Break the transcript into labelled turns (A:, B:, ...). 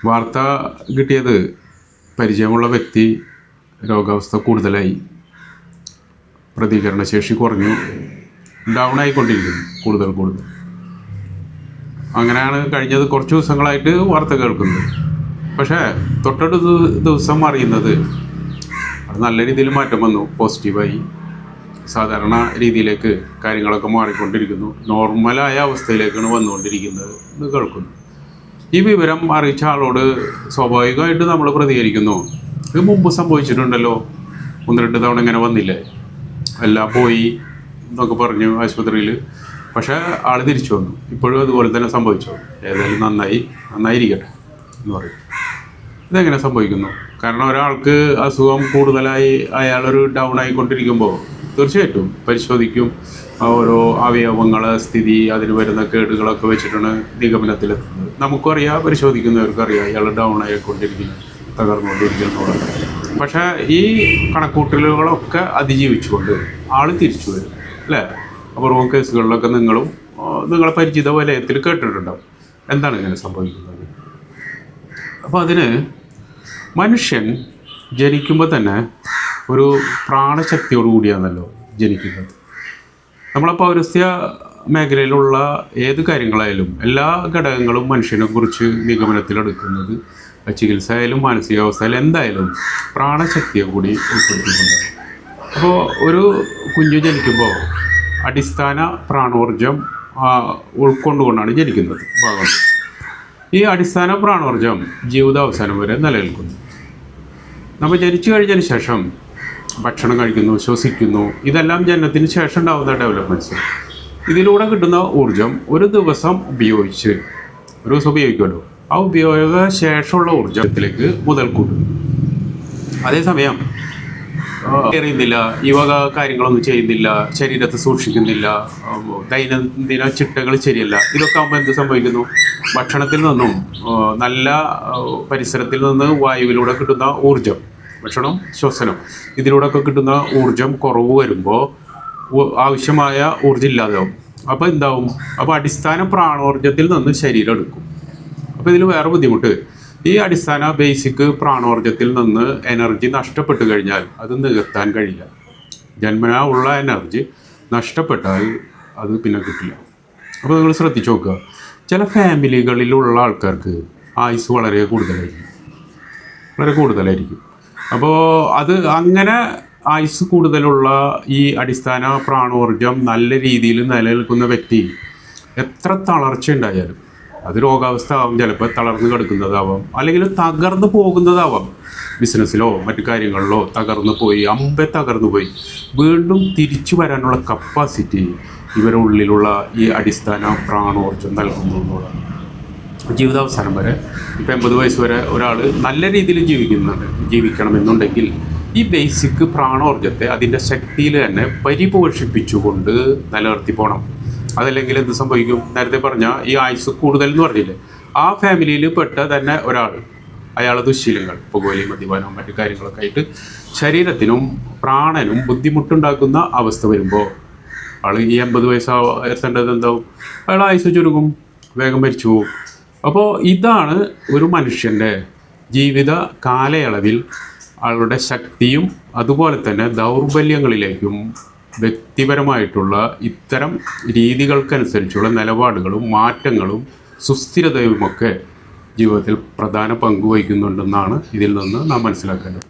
A: വാർത്ത കിട്ടിയത് പരിചയമുള്ള വ്യക്തി രോഗാവസ്ഥ കൂടുതലായി, പ്രതികരണശേഷി കുറഞ്ഞു, ഡൗൺ ആയിക്കൊണ്ടിരിക്കുന്നു കൂടുതൽ. അങ്ങനെയാണ് കഴിഞ്ഞത് കുറച്ച് ദിവസങ്ങളായിട്ട് വാർത്ത കേൾക്കുന്നത്. പക്ഷേ തൊട്ടടുത്ത ദിവസം അറിയുന്നത് നല്ല രീതിയിൽ മാറ്റം വന്നു, പോസിറ്റീവായി സാധാരണ രീതിയിലേക്ക് കാര്യങ്ങളൊക്കെ മാറിക്കൊണ്ടിരിക്കുന്നു, നോർമലായ അവസ്ഥയിലേക്കാണ് വന്നുകൊണ്ടിരിക്കുന്നത് എന്ന് കേൾക്കുന്നു. ഈ വിവരം അറിയിച്ച ആളോട് സ്വാഭാവികമായിട്ട് നമ്മൾ പ്രതികരിക്കുന്നു, ഇത് മുമ്പ് സംഭവിച്ചിട്ടുണ്ടല്ലോ, 1-2 തവണ ഇങ്ങനെ വന്നില്ലേ, എല്ലാം പോയി എന്നൊക്കെ പറഞ്ഞു ആശുപത്രിയിൽ. പക്ഷേ ആൾ തിരിച്ചു വന്നു, ഇപ്പോഴും അതുപോലെ തന്നെ സംഭവിച്ചു, ഏതായാലും നന്നായിരിക്കട്ടെ എന്ന് പറയും. ഇതെങ്ങനെ സംഭവിക്കുന്നു? കാരണം ഒരാൾക്ക് അസുഖം കൂടുതലായി അയാളൊരു ഡൗൺ ആയിക്കൊണ്ടിരിക്കുമ്പോൾ തീർച്ചയായിട്ടും പരിശോധിക്കും, ഓരോ അവയവങ്ങളെ സ്ഥിതി, അതിന് വരുന്ന കേടുകളൊക്കെ വെച്ചിട്ടാണ് നിഗമനത്തിലെത്തുന്നത്. നമുക്കറിയാം, പരിശോധിക്കുന്നവർക്കറിയാം ഇയാൾ ഡൗൺ ആയിക്കൊണ്ടിരിക്കുന്നത്, തകർന്നുകൊണ്ടിരിക്കുന്നുള്ളത്. പക്ഷേ ഈ കണക്കൂട്ടലുകളൊക്കെ അതിജീവിച്ചുകൊണ്ട് ആൾ തിരിച്ചു വരും അല്ലേ? അപൂർവം കേസുകളിലൊക്കെ നിങ്ങളെ പരിചിത വലയത്തിൽ കേട്ടിട്ടുണ്ടാവും. എന്താണ് ഇങ്ങനെ സംഭവിക്കുന്നത്? അപ്പോൾ അതിന് മനുഷ്യൻ ജനിക്കുമ്പോൾ തന്നെ ഒരു പ്രാണശക്തിയോട് കൂടിയാണല്ലോ ജനിക്കുന്നത്. നമ്മളെ പൗരസ്ത്യ മേഖലയിലുള്ള ഏത് കാര്യങ്ങളായാലും എല്ലാ ഘടകങ്ങളും മനുഷ്യനെ കുറിച്ച് നിഗമനത്തിലെടുക്കുന്നത്, ചികിത്സയായാലും മാനസികാവസ്ഥയായാലും എന്തായാലും പ്രാണശക്തിയെ കൂടി ഉൾപ്പെടുത്തിക്കൊണ്ടാണ്. അപ്പോൾ ഒരു കുഞ്ഞ് ജനിക്കുമ്പോൾ അടിസ്ഥാന പ്രാണോർജം ഉൾക്കൊണ്ടുകൊണ്ടാണ് ജനിക്കുന്നത് ഭാഗം. ഈ അടിസ്ഥാന പ്രാണോർജം ജീവിതാവസാനം വരെ നിലനിൽക്കുന്നു. നമ്മൾ ജനിച്ചു കഴിഞ്ഞതിന് ശേഷം ഭക്ഷണം കഴിക്കുന്നു, ശ്വസിക്കുന്നു, ഇതെല്ലാം ജനനത്തിന് ശേഷം ഉണ്ടാകുന്ന ഡെവലപ്മെൻറ്റ്സ്. ഇതിലൂടെ കിട്ടുന്ന ഊർജം ഒരു ദിവസം ഉപയോഗിക്കുമല്ലോ, ആ ഉപയോഗ ശേഷമുള്ള ഊർജത്തിലേക്ക് മുതൽക്കൂട്ടും. അതേസമയം എറിയുന്നില്ല, ഈ വക കാര്യങ്ങളൊന്നും ചെയ്യുന്നില്ല, ശരീരത്തെ സൂക്ഷിക്കുന്നില്ല, ദൈനംദിന ചിട്ടകൾ ശരിയല്ല. ഇതൊക്കെ ആകുമ്പോൾ എന്ത് സംഭവിക്കുന്നു? ഭക്ഷണത്തിൽ നിന്നും നല്ല പരിസരത്തിൽ നിന്ന് വായുവിലൂടെ കിട്ടുന്ന ഊർജം, ഭക്ഷണം, ശ്വസനം, ഇതിലൂടെയൊക്കെ കിട്ടുന്ന ഊർജം കുറവ് വരുമ്പോൾ ആവശ്യമായ ഊർജ്ജം ഇല്ലാതാവും. അപ്പോൾ എന്താവും? അപ്പോൾ അടിസ്ഥാന പ്രാണോർജത്തിൽ നിന്ന് ശരീരം എടുക്കും. അപ്പോൾ ഇതിൽ വേറെ ബുദ്ധിമുട്ട്, ഈ അടിസ്ഥാന ബേസിക് പ്രാണോർജത്തിൽ നിന്ന് എനർജി നഷ്ടപ്പെട്ടു കഴിഞ്ഞാൽ അത് നികത്താൻ കഴിയില്ല. ജന്മനാ ഉള്ള എനർജി നഷ്ടപ്പെട്ടാൽ അത് പിന്നെ കിട്ടില്ല. അപ്പോൾ നിങ്ങൾ ശ്രദ്ധിച്ച് നോക്കുക, ചില ഫാമിലികളിലുള്ള ആൾക്കാർക്ക് ആയുസ് വളരെ കൂടുതലായിരിക്കും. അപ്പോൾ അത് അങ്ങനെ ആയുസ് കൂടുതലുള്ള ഈ അടിസ്ഥാന പ്രാണോർജം നല്ല രീതിയിൽ നിലനിൽക്കുന്ന വ്യക്തി എത്ര തളർച്ച ഉണ്ടായാലും, അത് രോഗാവസ്ഥ ആവാം, ചിലപ്പോൾ തളർന്ന് കിടക്കുന്നതാവാം, അല്ലെങ്കിൽ തകർന്നു പോകുന്നതാവാം, ബിസിനസ്സിലോ മറ്റു കാര്യങ്ങളിലോ തകർന്നു പോയി വീണ്ടും തിരിച്ചു വരാനുള്ള കപ്പാസിറ്റി ഇവരുടെ ഉള്ളിലുള്ള ഈ അടിസ്ഥാന പ്രാണോർജം നൽകുന്നു എന്നുള്ളതാണ്. ജീവിതാവസാനം വരെ, ഇപ്പോൾ 80 വയസ്സ് വരെ ഒരാൾ നല്ല രീതിയിൽ ജീവിക്കണമെന്നുണ്ടെങ്കിൽ ഈ ബേസിക് പ്രാണോർജത്തെ അതിൻ്റെ ശക്തിയിൽ തന്നെ പരിപോഷിപ്പിച്ചുകൊണ്ട് നിലനിർത്തി പോകണം. അതല്ലെങ്കിൽ എന്ത് സംഭവിക്കും? നേരത്തെ പറഞ്ഞ ഈ ആയുസ് കൂടുതൽ എന്ന് പറഞ്ഞില്ലേ, ആ ഫാമിലിയിൽ പെട്ട തന്നെ ഒരാൾ, അയാൾ ദുശ്ശീലങ്ങൾ, പുകവലി, മദ്യപാനം, മറ്റു കാര്യങ്ങളൊക്കെ ആയിട്ട് ശരീരത്തിനും പ്രാണനും ബുദ്ധിമുട്ടുണ്ടാക്കുന്ന അവസ്ഥ വരുമ്പോൾ ആൾ ഈ 80 വയസ്സ് എത്തേണ്ടത് എന്താവും? അയാൾ ആയുസ് ചുരുങ്ങും, വേഗം മരിച്ചു പോകും. അപ്പോൾ ഇതാണ് ഒരു മനുഷ്യൻ്റെ ജീവിത കാലയളവിൽ ആളുടെ ശക്തിയും അതുപോലെ തന്നെ ദൗർബല്യങ്ങളിലേക്കും വ്യക്തിപരമായിട്ടുള്ള ഇത്തരം രീതികൾക്കനുസരിച്ചുള്ള നിലപാടുകളും മാറ്റങ്ങളും സുസ്ഥിരതയുമൊക്കെ ജീവിതത്തിൽ പ്രധാന പങ്ക് വഹിക്കുന്നുണ്ടെന്നാണ് ഇതിൽ നിന്ന് നാം മനസ്സിലാക്കേണ്ടത്.